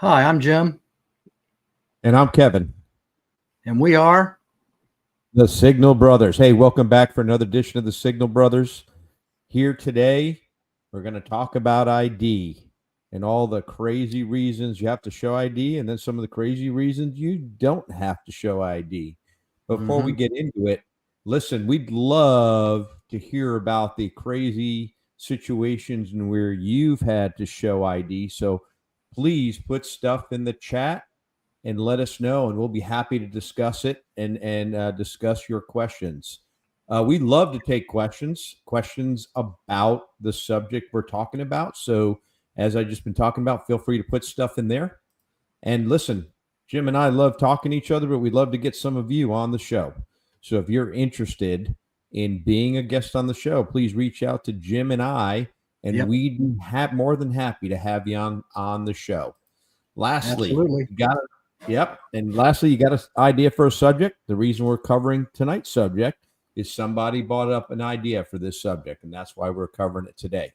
Hi, I'm Jim, And I'm Kevin, and we are. the Signal Brothers. Hey, welcome back for another edition of the Signal Brothers. Here today, we're going to talk about ID and all the crazy reasons you have to show ID, and then some of the crazy reasons you don't have to show ID. Before we Mhm. get into it, listen, we'd love to hear about the crazy situations and where you've had to show ID. So please put stuff in the chat and let us know, and we'll be happy to discuss it and discuss your questions. We love to take questions about the subject we're talking about. So, as I just been talking about, feel free to put stuff in there. And listen, Jim and I love talking to each other, but we'd love to get some of you on the show. So, if you're interested in being a guest on the show, please reach out to Jim and I, and Yep, we'd be more than happy to have you on the show. Lastly, absolutely. you got Yep. And lastly, you got an idea for a subject. The reason we're covering tonight's subject is somebody brought up an idea for this subject, and that's why we're covering it today.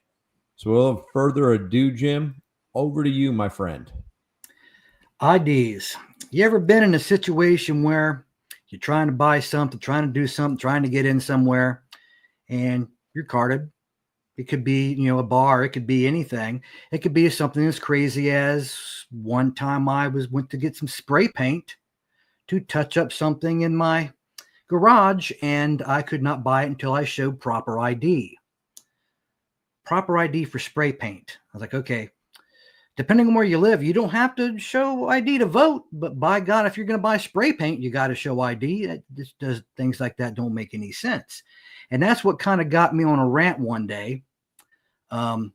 So, without further ado, Jim, over to you, my friend. IDs. You ever been in a situation where you're trying to buy something, trying to do something, trying to get in somewhere, and you're carded? It could be, a bar. It could be anything. It could be something as crazy as one time I went to get some spray paint to touch up something in my garage, and I could not buy it until I showed proper ID. Proper ID for spray paint. I was like, okay, depending on where you live, you don't have to show ID to vote, but by God, if you're going to buy spray paint, you got to show ID. It just does things like that don't make any sense. And that's what kind of got me on a rant one day. Some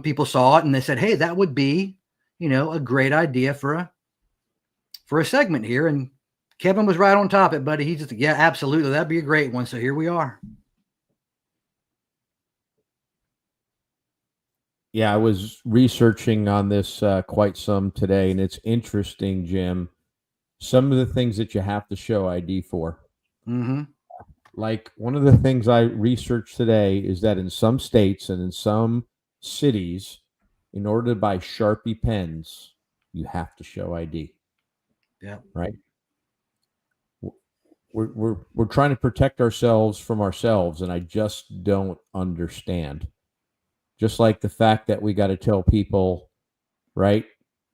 people saw it and they said, "Hey, that would be, a great idea for a segment here." And Kevin was right on top of it, buddy. He just, yeah, absolutely, that'd be a great one. So here we are. Yeah, I was researching on this quite some today, and it's interesting, Jim. Some of the things that you have to show ID for. Mm-hmm. Like one of the things I researched today is that in some states and in some cities, in order to buy Sharpie pens, you have to show ID, Yeah. right? We're trying to protect ourselves from ourselves, and I just don't understand. Just like the fact that we got to tell people, right,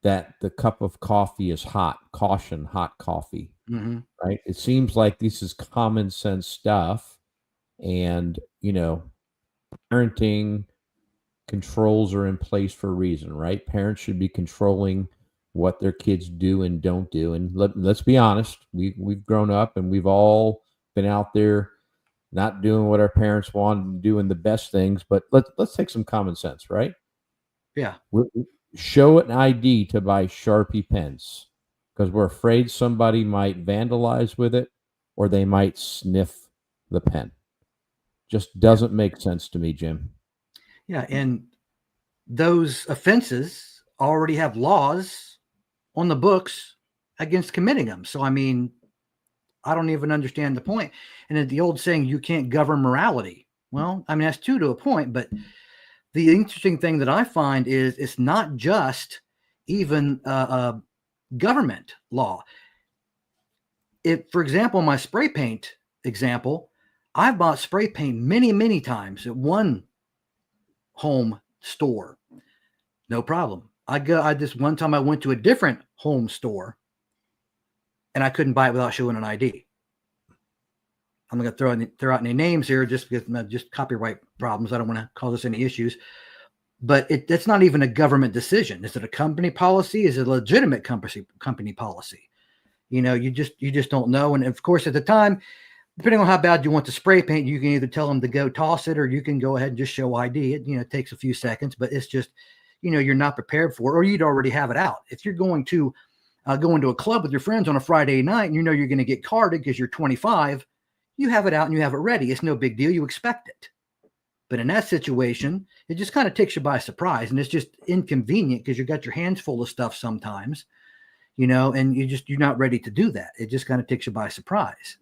that the cup of coffee is hot. Caution, hot coffee, Mm-hmm. right? It seems like this is common sense stuff, and parenting controls are in place for a reason, right? Parents should be controlling what their kids do and don't do. And let's be honest, we've grown up and we've all been out there not doing what our parents wanted, doing the best things. But let's take some common sense, right? Yeah. Show an ID to buy Sharpie pens because we're afraid somebody might vandalize with it or they might sniff the pen. Just Yeah. doesn't make sense to me, Jim. Yeah. And those offenses already have laws on the books against committing them. So, I mean, I don't even understand the point. And then the old saying, you can't govern morality. Well, I mean, that's true to a point. But the interesting thing that I find is it's not just even government law. If, for example, my spray paint example, I've bought spray paint many, many times at one home store. No problem. I this one time I went to a different home store and I couldn't buy it without showing an ID. I'm not going to throw out any names here just because just copyright problems. I don't want to cause us any issues. But it's not even a government decision. Is it a company policy? Is it a legitimate company policy? You just don't know. And of course, at the time, depending on how bad you want the spray paint, you can either tell them to go toss it or you can go ahead and just show ID. It takes a few seconds, but it's just, you're not prepared for it, or you'd already have it out. If you're going to go into a club with your friends on a Friday night and you're going to get carded because you're 25, you have it out and you have it ready. It's no big deal. You expect it. But in that situation, it just kind of takes you by surprise, and it's just inconvenient because you got your hands full of stuff sometimes, and you're not ready to do that. It just kind of takes you by surprise.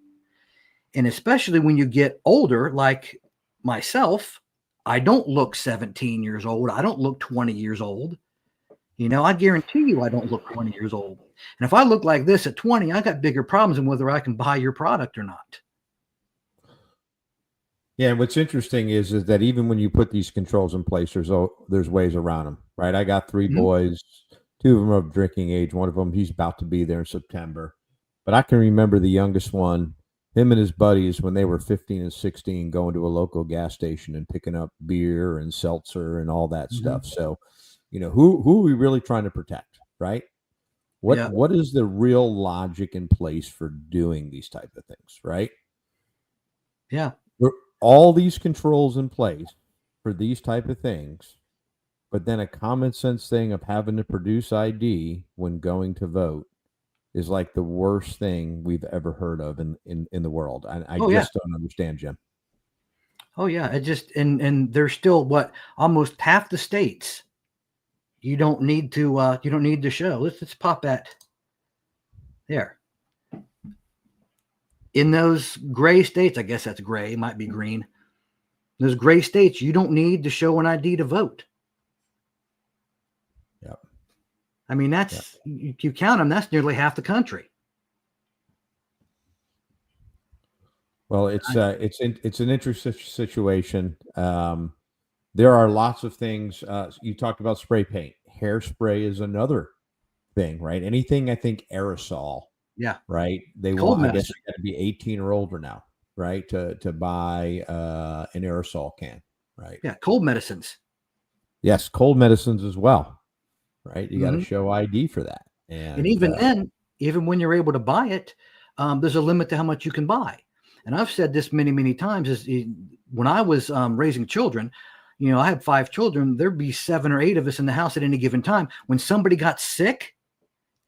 And especially when you get older, like myself, I don't look 17 years old. I don't look 20 years old. I guarantee you I don't look 20 years old. And if I look like this at 20, I got bigger problems than whether I can buy your product or not. Yeah, and what's interesting is that even when you put these controls in place, there's ways around them, right? I got 3 Mhm. boys, 2 of them are of drinking age. One of them, he's about to be there in September. But I can remember the youngest one, him and his buddies, when they were 15 and 16, going to a local gas station and picking up beer and seltzer and all that Mhm. stuff. So, who are we really trying to protect, right? What Yeah. what is the real logic in place for doing these type of things, right? Yeah. There are all these controls in place for these type of things, but then a common sense thing of having to produce ID when going to vote is like the worst thing we've ever heard of in the world. I Oh, yeah. just don't understand, Jim. Oh, yeah. It just and there's still almost half the states you don't need to show. Let's pop that there. In those gray states, I guess that's gray, it might be green. Those gray states, you don't need to show an ID to vote. Yep. I mean, that's you count them, that's nearly half the country. Well, it's an interesting situation. There are lots of things. You talked about spray paint. Hairspray is another thing, right? Anything I think aerosol, Yeah. right? They Cold want, I guess, medicine. you got to be 18 or older now, right, to buy an aerosol can, right? Yeah, cold medicines. Yes, cold medicines as well, right? You got to Mhm. show ID for that, And and even then, even when you're able to buy it, there's a limit to how much you can buy. And I've said this many, many times when I was raising children, I had 5 children, there'd be 7 or 8 of us in the house at any given time. When somebody got sick,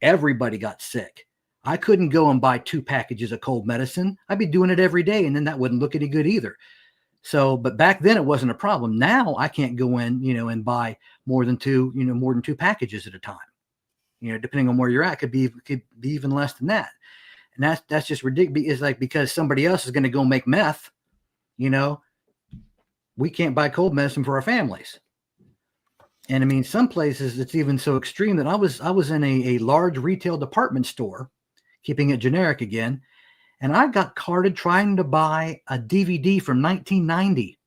everybody got sick. I couldn't go and buy 2 packages of cold medicine. I'd be doing it every day, and then that wouldn't look any good either. So, but back then it wasn't a problem. Now I can't go in, and buy more than 2 packages at a time. Depending on where you're at, could be even less than that. And that's just ridiculous. It's like because somebody else is going to go make meth, we can't buy cold medicine for our families. And I mean, some places it's even so extreme that I was in a large retail department store, keeping it generic again, and I got carded trying to buy a DVD from 1990.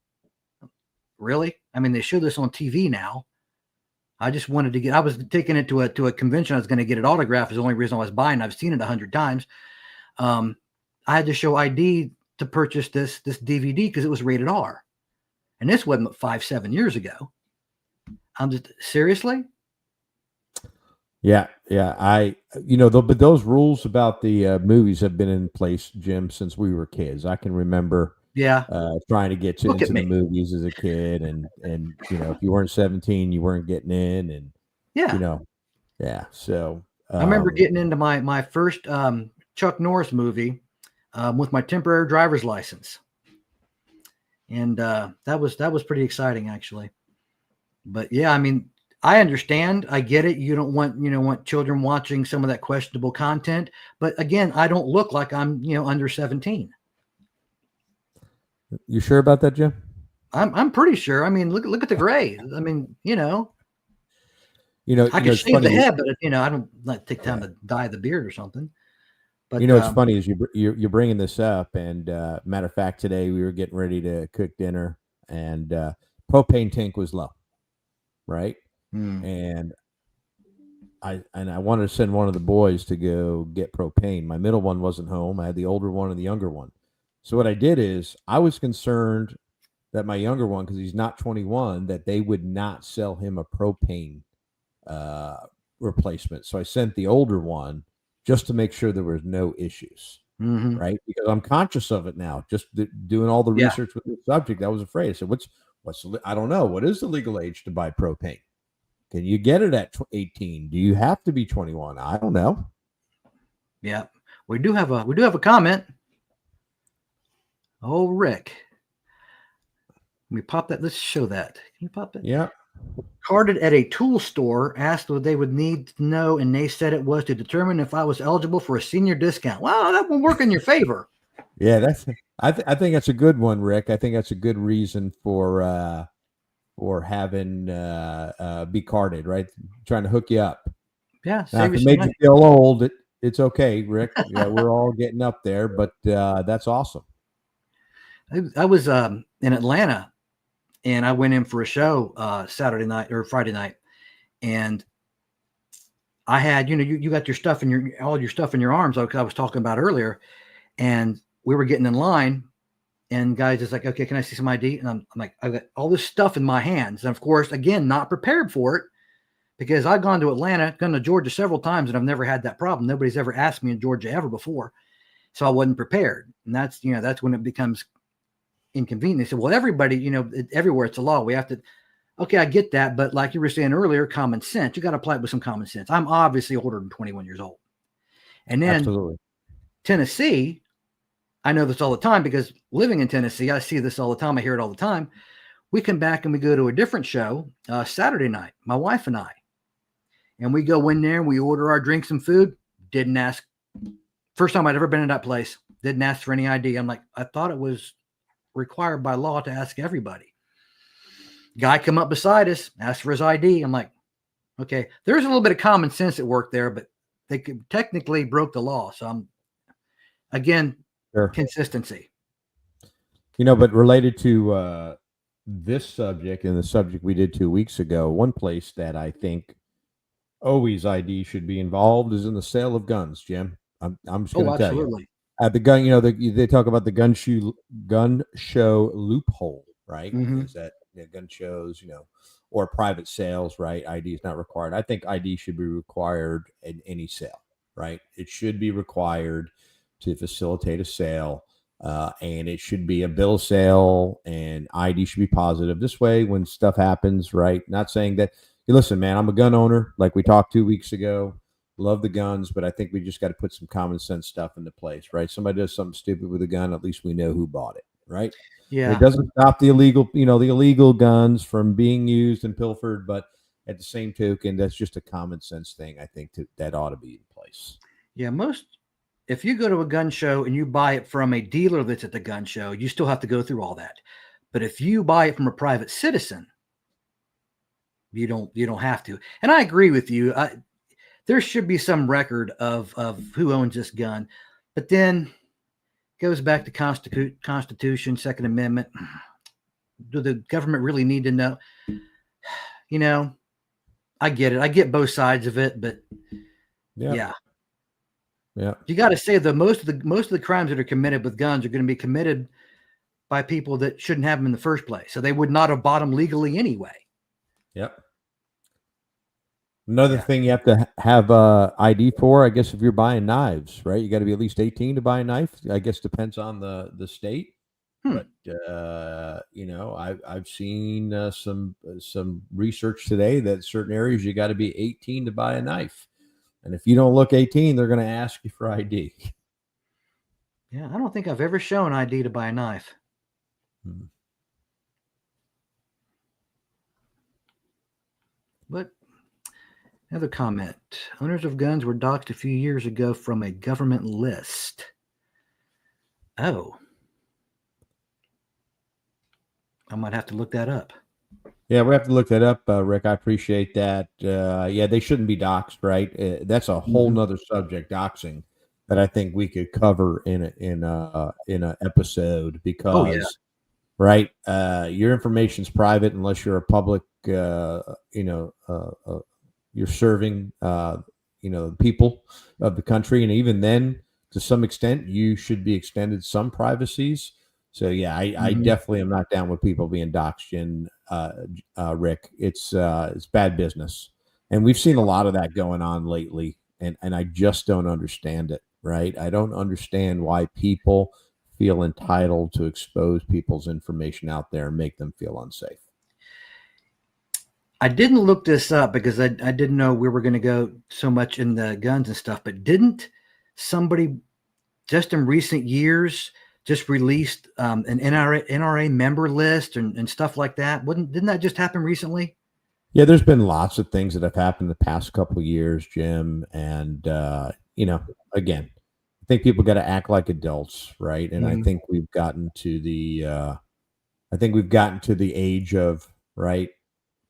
Really? I mean, they show this on TV now. I just wanted to get. I was taking it to a convention. I was going to get it autographed. Is the only reason I was buying. I've seen it 100 times. I had to show ID to purchase this DVD because it was rated R, and this wasn't 5-7 years ago. I'm just seriously. yeah, but those rules about the movies have been in place, Jim, since we were kids. I can remember Yeah. trying to get Look at into the me. movies as a kid, and if you weren't 17, you weren't getting in, and Yeah. yeah. So I remember getting into my first Chuck Norris movie with my temporary driver's license, and that was pretty exciting actually. But yeah, I mean, I understand, I get it. You don't want children watching some of that questionable content, but again, I don't look like I'm under 17. you sure about that, Jim? I'm pretty sure. I mean, look at the gray. I mean, I could It's shave the funny. head, but I don't like take time to dye the beard or something. But It's funny is you're bringing this up, and matter of fact, today we were getting ready to cook dinner, and propane tank was low, right? And I wanted to send one of the boys to go get propane. My middle one wasn't home. I had the older one and the younger one. So what I did is I was concerned that my younger one, because he's not 21, that they would not sell him a propane replacement. So I sent the older one just to make sure there was no issues, right? Because I'm conscious of it now. Just doing all the yeah, research with the subject, I was afraid. I said, I don't know. What is the legal age to buy propane? Can you get it at 18? Do you have to be 21? I don't know. yeah. We do have a comment. Oh, Rick. Let me pop that. Let's show that. Can you pop that? Yeah. Carded at a tool store, asked what they would need to know, and they said it was to determine if I was eligible for a senior discount. Wow, that will work in your favor. Yeah, I think that's a good one, Rick. I think that's a good reason for for having be carded, right? Trying to hook you up. Yeah, Now, save if you it some made you money. feel old, it's okay, Rick. Yeah, we're all getting up there, but that's awesome. I was in Atlanta, and I went in for a show Saturday night or Friday night, and I had, you got your stuff in all your stuff in your arms, like I was talking about earlier, and we were getting in line, and guys is like, okay, can I see some ID? And I'm like, I've got all this stuff in my hands, and of course, again, not prepared for it because I've gone to Atlanta, gone to Georgia several times, and I've never had that problem. Nobody's ever asked me in Georgia ever before, so I wasn't prepared, and that's when it becomes inconvenient. They said, well, everybody, everywhere it's a law. We have to. Okay, I get that, but like you were saying earlier, common sense. You got to apply it with some common sense. I'm obviously older than 21 years old. And then Absolutely. Tennessee, I know this all the time because living in Tennessee, I see this all the time. I hear it all the time. We come back and we go to a different show Saturday night, my wife and I. And we go in there and we order our drinks and food. Didn't ask. First time I'd ever been in that place. Didn't ask for any ID. I'm like, I thought it was required by law to ask everybody. Guy come up beside us, asked for his ID. I'm like, okay, there's a little bit of common sense at work there, but they technically broke the law. So I'm, again, Sure. consistency. But related to this subject and the subject we did 2 weeks ago, one place that I think always ID should be involved is in the sale of guns, Jim. I'm just going to tell you. Absolutely. At the gun, they talk about the gun show loophole, right? Mm-hmm. Is that gun shows, or private sales, right? ID is not required. I think ID should be required in any sale, right? It should be required to facilitate a sale, and it should be a bill of sale, and ID should be positive. This way, when stuff happens, right? Not saying that, hey, listen, man, I'm a gun owner, like we talked 2 weeks ago. Love the guns, but I think we just got to put some common sense stuff into place, right? Somebody does something stupid with a gun, at least we know who bought it, right? Yeah. And it doesn't stop the illegal guns from being used and pilfered, but at the same token, that's just a common sense thing. I think that ought to be in place. Yeah. If you go to a gun show and you buy it from a dealer that's at the gun show, you still have to go through all that. But if you buy it from a private citizen, you don't have to. And I agree with you. There should be some record of who owns this gun, but then goes back to Constitution, Second Amendment. Do the government really need to know? I get it. I get both sides of it, but yeah. You got to say that most of the crimes that are committed with guns are going to be committed by people that shouldn't have them in the first place. So they would not have bought them legally anyway. Yep. Another thing you have to have ID for, I guess, if you're buying knives, right? You got to be at least 18 to buy a knife. I guess depends on the state. But I've seen some research today that certain areas you got to be 18 to buy a knife, and if you don't look 18, they're going to ask you for ID. Yeah, I don't think I've ever shown ID to buy a knife. But another comment. Owners of guns were doxxed a few years ago from a government list. Oh. I might have to look that up. Yeah, we have to look that up, Rick. I appreciate that. Yeah, they shouldn't be doxxed, right? That's a whole nother subject, doxing, that I think we could cover in a episode because, right, your information's private unless you're a public, you're serving, people of the country, and even then, to some extent, you should be extended some privacies. So yeah, I definitely am not down with people being doxxed, Rick. It's bad business, and we've seen a lot of that going on lately, and I just don't understand it. Right? I don't understand why people feel entitled to expose people's information out there and make them feel unsafe. I didn't look this up because I didn't know we were going to go so much in the guns and stuff. But didn't somebody just in recent years just released an NRA member list and stuff like that? Didn't that just happen recently? Yeah, there's been lots of things that have happened the past couple of years, Jim. And, again, I think people got to act like adults, right? And I think we've gotten to the age of right?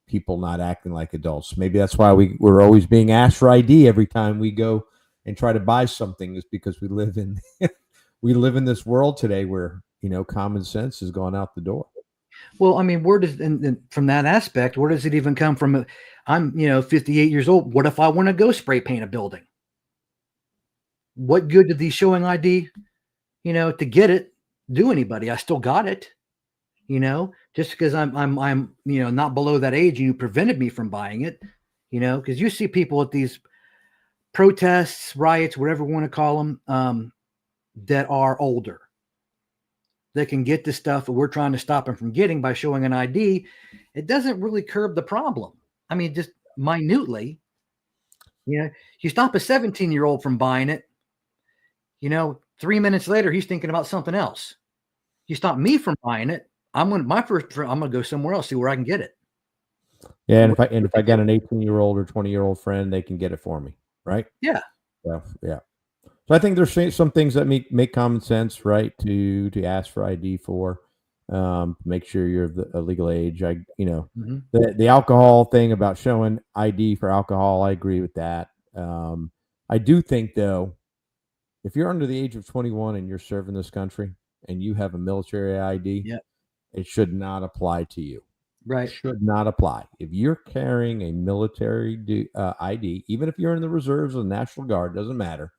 People not acting like adults. Maybe that's why we're always being asked for ID every time we go and try to buy something, is because we live in we live in this world today where, common sense has gone out the door. Well, I mean, where does and from that aspect, where does it even come from? I'm 58 years old. What if I want to go spray paint a building? What good did the showing ID, to get it, do anybody? I still got it, just because I'm not below that age and you prevented me from buying it, because you see people at these protests, riots, whatever we want to call them, that are older. They can get this stuff that we're trying to stop them from getting by showing an ID. It doesn't really curb the problem. I mean, just minutely, you stop a 17-year-old from buying it, 3 minutes later, he's thinking about something else. You stop me from buying it, I'm going to go somewhere else, see where I can get it. Yeah. And if I got an 18-year-old or 20-year-old friend, they can get it for me. Right. Yeah. Yeah. So I think there's some things that make common sense, right? To ask for ID for, make sure you're of the legal age. The alcohol thing about showing ID for alcohol, I agree with that. I do think though, if you're under the age of 21 and you're serving this country and you have a military ID, yeah, it should not apply to you. Right. Should not apply. If you're carrying a military ID, even if you're in the reserves or the National Guard, doesn't matter.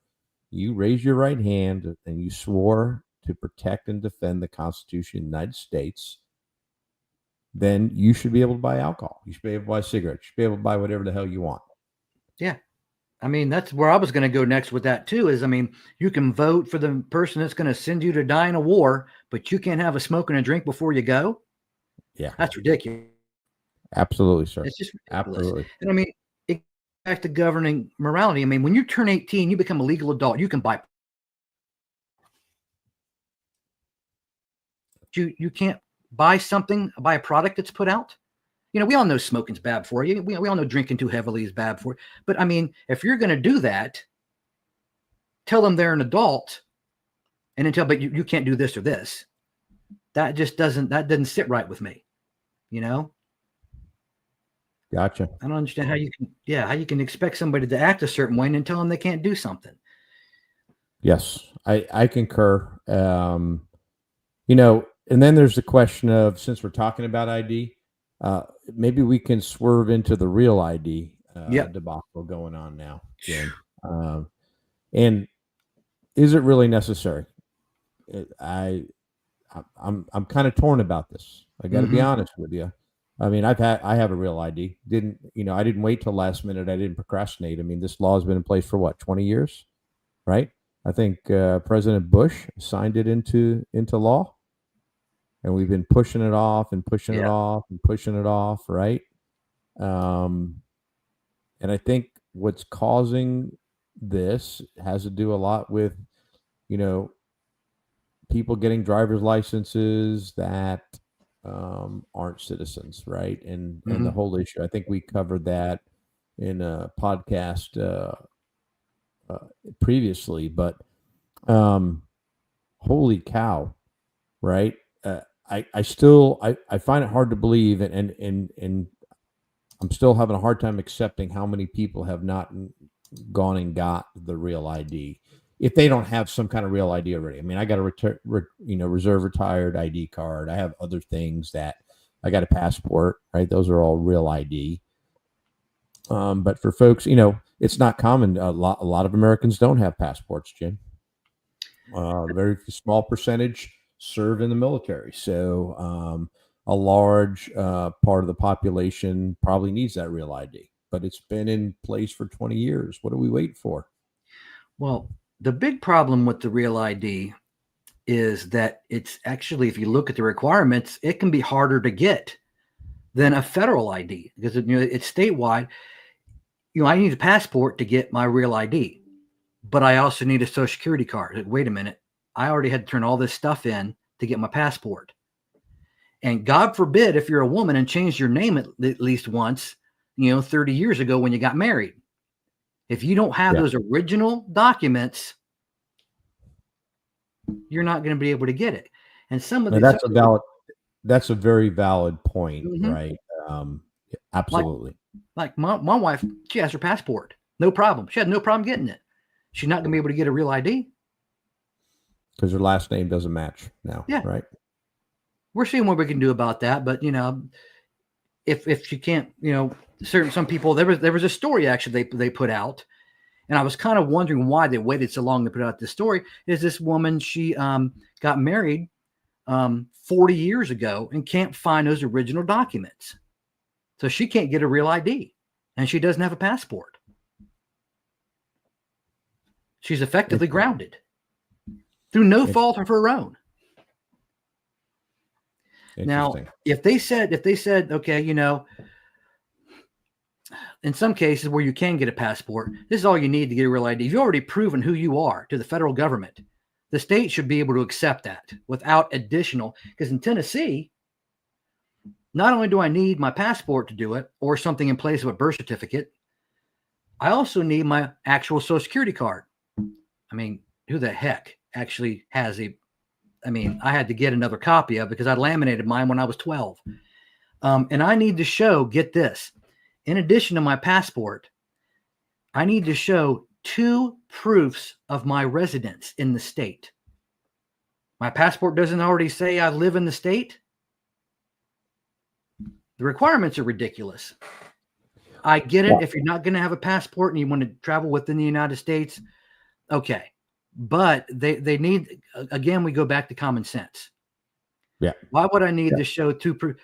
You raise your right hand and you swore to protect and defend the Constitution of the United States, then you should be able to buy alcohol. You should be able to buy cigarettes. You should be able to buy whatever the hell you want. Yeah. I mean, that's where I was going to go next with that too, is, I mean, you can vote for the person that's going to send you to die in a war, but you can't have a smoke and a drink before you go. Yeah. That's ridiculous. Absolutely, sir. It's just ridiculous. Absolutely. And I mean, it back to governing morality. I mean, when you turn 18, you become a legal adult. You can buy. You can't buy a product that's put out. We all know smoking's bad for you. We all know drinking too heavily is bad for you. But I mean, if you're going to do that, tell them they're an adult, and then but you can't do this or this. That doesn't sit right with me. Gotcha. I don't understand how you can expect somebody to act a certain way and then tell them they can't do something. Yes, I concur. And then there's the question of, since we're talking about ID, maybe we can swerve into the real ID debacle going on now, Jim. And is it really necessary? I'm kind of torn about this. I got to be honest with you. I mean, I have a real ID. I didn't wait till last minute. I didn't procrastinate. I mean, this law has been in place for what, 20 years, right? I think President Bush signed it into law. And we've been pushing it off and pushing it off and pushing it off, right? And I think what's causing this has to do a lot with, people getting driver's licenses that aren't citizens, right? And the whole issue. I think we covered that in a podcast previously, but holy cow, right? I still find it hard to believe, and I'm still having a hard time accepting how many people have not gone and got the real ID if they don't have some kind of real ID already. I mean, I got a reserve retired ID card. I have other things that I got a passport, right? Those are all real ID. But for folks, it's not common. A lot of Americans don't have passports, Jim. Very small percentage serve in the military. So a large part of the population probably needs that real ID, but it's been in place for 20 years. What are we waiting for? Well, the big problem with the real ID is that it's actually, if you look at the requirements, it can be harder to get than a federal ID because it's statewide. I need a passport to get my real ID, but I also need a social security card. Wait a minute. I already had to turn all this stuff in to get my passport. And God forbid if you're a woman and changed your name at least once, 30 years ago when you got married. If you don't have those original documents, you're not going to be able to get it. And some of that's a very valid point, right? Absolutely. Like my wife, she has her passport. No problem. She had no problem getting it. She's not going to be able to get a real ID. Because her last name doesn't match now, Yeah. right? We're seeing what we can do about that. But, if she can't, some people, there was a story actually they put out. And I was kind of wondering why they waited so long to put out this story. Is this woman, she got married 40 years ago and can't find those original documents. So she can't get a real ID and she doesn't have a passport. She's effectively grounded through no fault of her own. Now, if they said, okay, in some cases where you can get a passport, this is all you need to get a real ID. You've already proven who you are to the federal government. The state should be able to accept that without additional, because in Tennessee, not only do I need my passport to do it or something in place of a birth certificate, I also need my actual Social Security card. I mean, who the heck actually has I had to get another copy of it because I laminated mine when I was 12. And I need to show, get this, in addition to my passport, I need to show 2 proofs of my residence in the state. My passport doesn't already say I live in the state. The requirements are ridiculous. I get it. If you're not going to have a passport and you want to travel within the United States, okay. But they need, again, we go back to common sense. Yeah. Why would I need to show 2 proofs?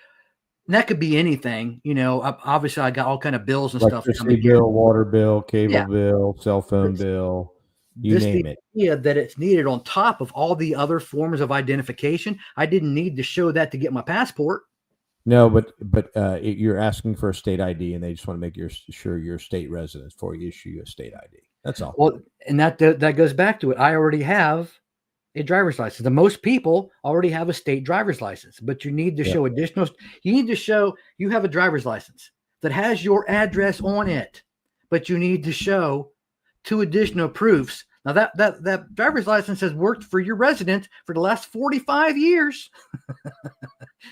And that could be anything, obviously I got all kind of bills and stuff. Electricity bill, water bill, cable bill, cell phone bill, you name it. Yeah, that it's needed on top of all the other forms of identification. I didn't need to show that to get my passport. No, but you're asking for a state ID and they just want to make sure you're a state resident before you issue you a state ID. That's all. Well, and that goes back to it. I already have a driver's license. The most people already have a state driver's license, but you need to show additional. You need to show you have a driver's license that has your address on it, but you need to show 2 additional proofs. Now that driver's license has worked for your resident for the last 45 years.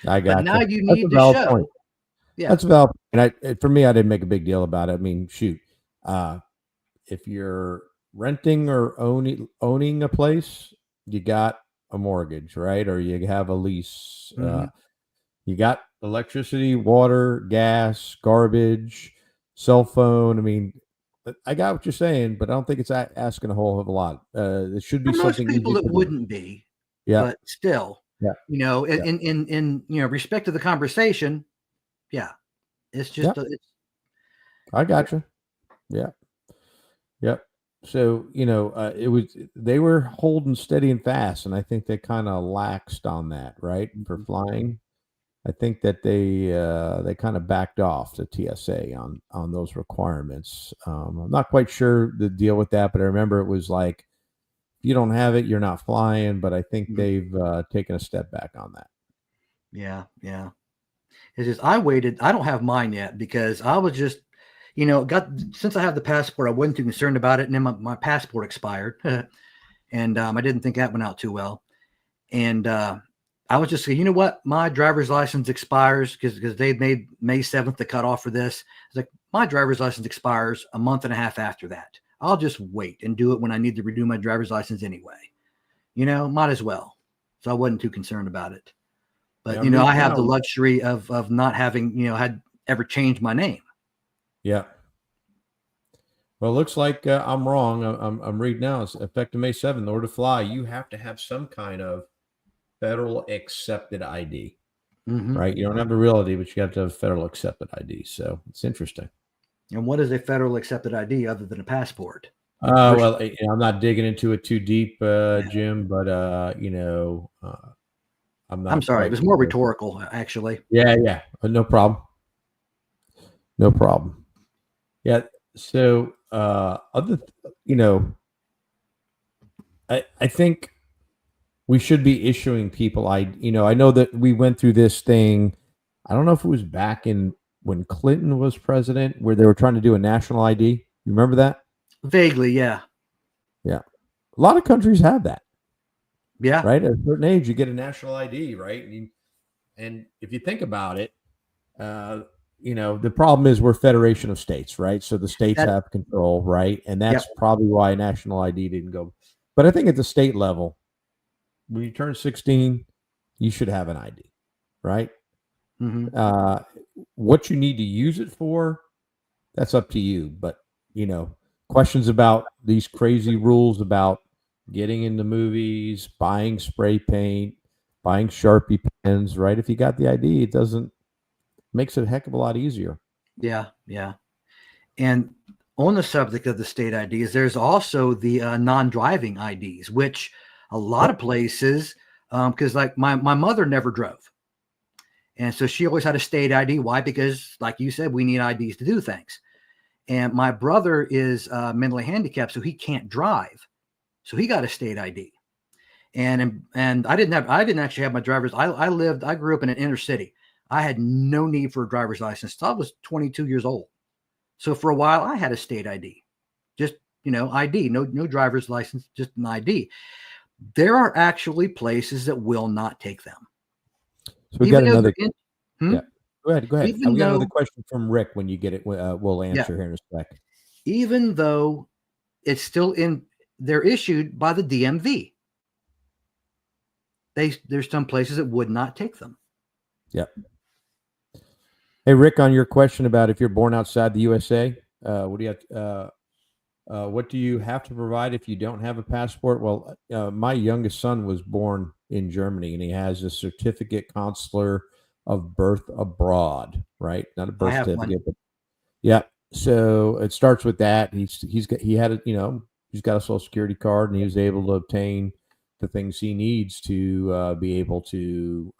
I got. But now you need to show. Point. Yeah, that's valid. And for me, I didn't make a big deal about it. I mean, shoot, if you're renting or owning a place, you got a mortgage, right? Or you have a lease. You got electricity, water, gas, garbage, cell phone. I mean, I got what you're saying, but I don't think it's asking a whole hell of a lot. It should be something. Most people, it wouldn't be. Yeah, but still, in respect to the conversation, it's just. I got you. Yeah. Yep. So, they were holding steady and fast, and I think they kind of laxed on that, right? For flying. I think that they kind of backed off the TSA on those requirements. I'm not quite sure the deal with that, but I remember it was like, if you don't have it, you're not flying, but I think they've taken a step back on that. Yeah. Yeah. It's just, I waited. I don't have mine yet because I was just, since I have the passport, I wasn't too concerned about it. And then my passport expired and I didn't think that went out too well. And I was just saying, you know what? My driver's license expires because they made May 7th the cutoff for this. It's like, my driver's license expires a month and a half after that. I'll just wait and do it when I need to renew my driver's license anyway. Might as well. So I wasn't too concerned about it. But, I have the luxury of not having, had ever changed my name. Yeah. Well, it looks like I'm wrong. I'm reading now. It's effective May 7th. In order to fly, you have to have some kind of federal accepted ID, right? You don't have a real ID, but you have to have a federal accepted ID. So it's interesting. And what is a federal accepted ID other than a passport? Well, I'm not digging into it too deep, Jim, but I'm sorry. It was more rhetorical, actually. Yeah. No problem. No problem. Yeah. So, I think we should be issuing people. I know that we went through this thing. I don't know if it was back in when Clinton was president, where they were trying to do a national ID. You remember that? Vaguely, yeah. Yeah. A lot of countries have that. Yeah. Right. At a certain age, you get a national ID, right? And if you think about it, the problem is we're federation of states, right? So the states That, have control, right? And yep. that's probably why national ID didn't go. But I think at the state level, when you turn 16, you should have an ID, right? Mm-hmm. What you need to use it for, that's up to you. But, questions about these crazy rules about getting into movies, buying spray paint, buying Sharpie pens, right? If you got the ID, makes it a heck of a lot easier. Yeah, yeah. And on the subject of the state IDs, there's also the non-driving IDs, which a lot of places, because like my mother never drove. And so she always had a state ID. Why? Because like you said, we need IDs to do things. And my brother is mentally handicapped, so he can't drive. So he got a state ID. And I didn't actually have my driver's. I grew up in an inner city. I had no need for a driver's license until I was 22 years old. So for a while, I had a state ID, just ID, no driver's license, just an ID. There are actually places that will not take them. So we got another. Yeah, go ahead. Even We got though, another question from Rick. When you get it, we'll answer here in a sec. Even though it's still they're issued by the DMV. There's some places that would not take them. Yep. Hey, Rick, on your question about if you're born outside the USA, what do you have to provide if you don't have a passport? Well, my youngest son was born in Germany, and he has a certificate consular of birth abroad, right? Not a birth certificate, but yeah. So it starts with that. He's got a Social Security card, and he was able to obtain the things he needs to be able to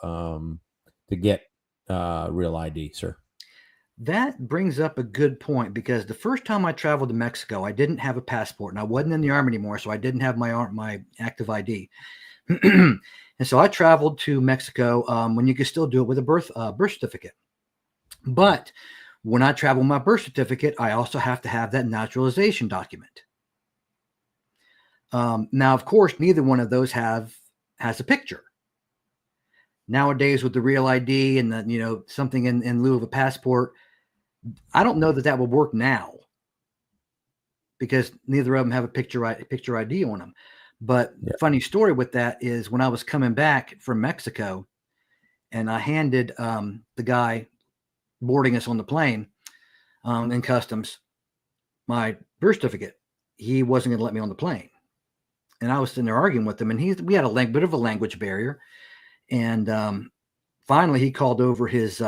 get real ID, sir. That brings up a good point, because the first time I traveled to Mexico, I didn't have a passport, and I wasn't in the Army anymore, so I didn't have my active ID. And so I traveled to Mexico when you could still do it with a birth certificate. But when I travel my birth certificate, I also have to have that naturalization document. Now, of course, neither one of those has a picture. Nowadays, with the real ID and the something in lieu of a passport, I don't know that would work now, because neither of them have a picture ID on them. But funny story with that is, when I was coming back from Mexico, and I handed the guy boarding us on the plane in customs my birth certificate, he wasn't going to let me on the plane. And I was sitting there arguing with him, and we had a bit of a language barrier. And finally, he called over his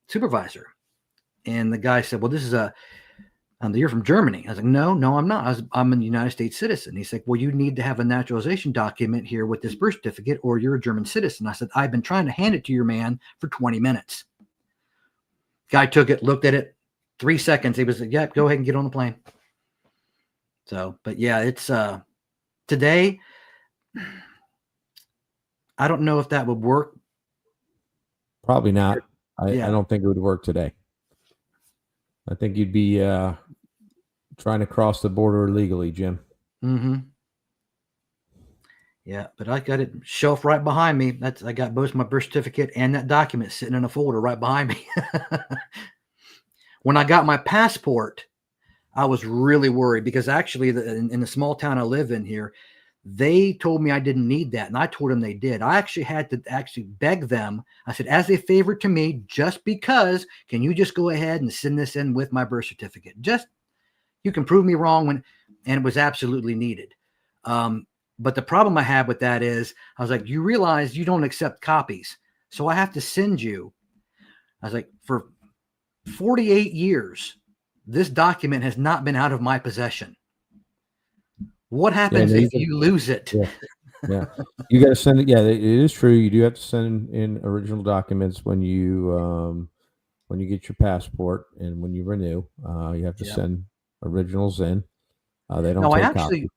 supervisor, and the guy said, "Well, this is you're from Germany." I was like, "No, I'm not. I'm a United States citizen." He's like, "Well, you need to have a naturalization document here with this birth certificate, or you're a German citizen." I said, "I've been trying to hand it to your man for 20 minutes." Guy took it, looked at it, 3 seconds. He was like, "Yeah, go ahead and get on the plane." So, but yeah, it's today. I don't know if that would work. Probably not. I don't think it would work today. I think you'd be trying to cross the border illegally, Jim. Mm-hmm. Yeah, but I got it shelf right behind me. I got both my birth certificate and that document sitting in a folder right behind me. When I got my passport, I was really worried, because actually in the small town I live in here, they told me I didn't need that, and I told them they did. I actually had to beg them. I said, as a favor to me, just because, can you just go ahead and send this in with my birth certificate? Just, you can prove me wrong and it was absolutely needed. But the problem I had with that is, I was like, you realize you don't accept copies, so I have to send you. I was like, for 48 years, this document has not been out of my possession. What happens if you lose it? Yeah. You got to send it. Yeah, it is true. You do have to send in original documents when you get your passport, and when you renew, you have to send originals in. They don't take copies.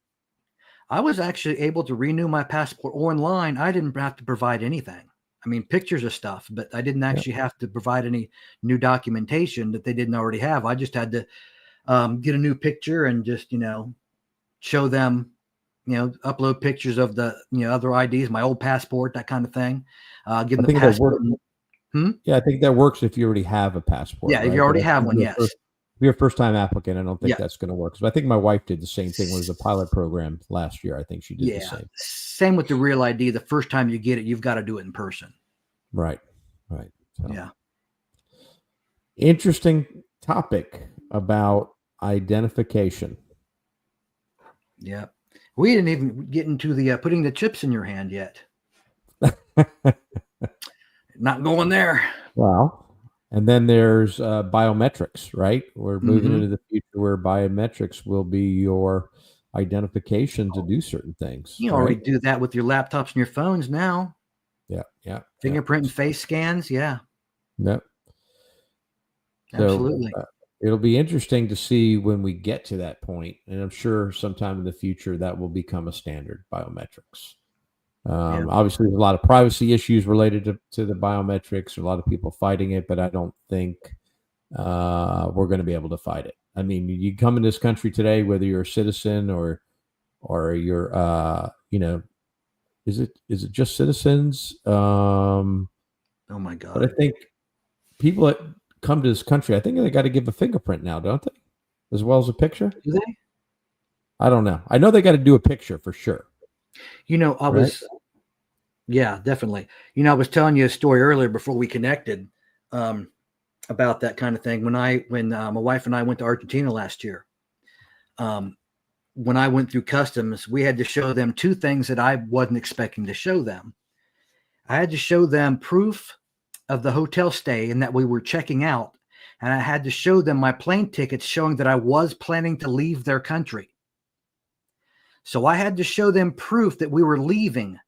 I was actually able to renew my passport online. I didn't have to provide anything. I mean, pictures of stuff, but I didn't actually have to provide any new documentation that they didn't already have. I just had to get a new picture and just, show them, upload pictures of the, other IDs, my old passport, that kind of thing. Give them the passport. Yeah, I think that works if you already have a passport. Yeah, if right? you But already I have think one, if yes. if you're a first-time applicant, I don't think Yeah. that's going to work. So I think my wife did the same thing when it was a pilot program last year. I think she did the Yeah. same. Same with the real ID. The first time you get it, you've got to do it in person. Right. So, Yeah. interesting topic about identification. Yeah. We didn't even get into the putting the chips in your hand yet. Not going there. Wow. And then there's biometrics, right? We're moving Mhm. into the future where biometrics will be your identification to do certain things, You already right? do that with your laptops and your phones now. Yeah. Fingerprint and face scans. Yeah, Yep. So absolutely. it'll be interesting to see when we get to that point, and I'm sure sometime in the future that will become a standard, biometrics. Yeah. Obviously, there's a lot of privacy issues related to the biometrics. A lot of people fighting it, but I don't think we're going to be able to fight it. I mean, you come in this country today, whether you're a citizen or you're, is it just citizens? Oh my But I God. think people that come to this country, I think they got to give a fingerprint now, don't they? As well as a picture. Do they? I don't know. I know they got to do a picture for sure. Right? Yeah, definitely. I was telling you a story earlier before we connected about that kind of thing. When my wife and I went to Argentina last year, when I went through customs, we had to show them two things that I wasn't expecting to show them. I had to show them proof of the hotel stay and that we were checking out. And I had to show them my plane tickets showing that I was planning to leave their country. So I had to show them proof that we were leaving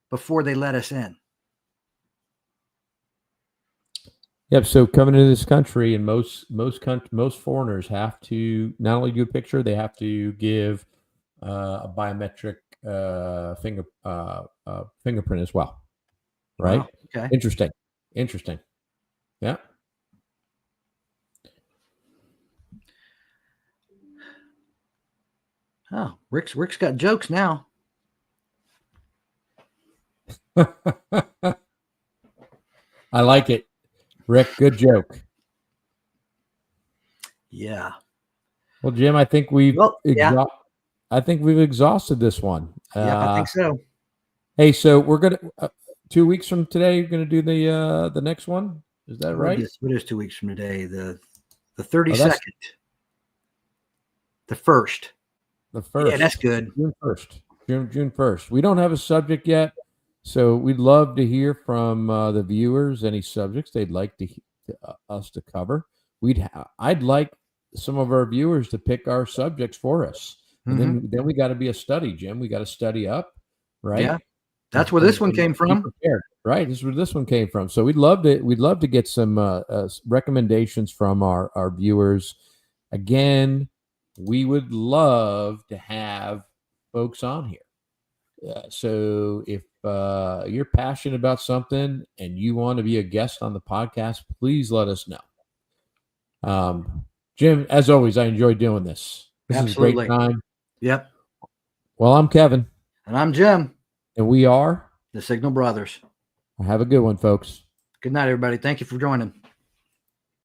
before they let us in. Yep. So coming into this country, and most foreigners have to not only do a picture, they have to give a biometric fingerprint as well. Right. Wow. Okay. Interesting. Yeah. Oh, Rick's got jokes now. I like it, Rick. Good joke. Yeah. Well, Jim, I think we've yeah. exhausted this one. Yep, I think so. Hey, so we're gonna 2 weeks from today. You're gonna do the next one. Is that right? What is 2 weeks from today? The 32nd. The first. The first. Yeah, that's good. June 1st. June 1st. We don't have a subject yet, so we'd love to hear from the viewers any subjects they'd like us to cover. I'd like some of our viewers to pick our subjects for us, and then we got to be a study, Jim. We got to study up, right? Yeah, that's where this one came from. Prepared, right? This is where this one came from. So we'd love to get some recommendations from our viewers. Again, we would love to have folks on here. So if you're passionate about something and you want to be a guest on the podcast, please let us know. Jim, as always, I enjoy doing this. This is a great time. Yep. Well, I'm Kevin. And I'm Jim. And we are the Signal Brothers. Have a good one, folks. Good night, everybody. Thank you for joining.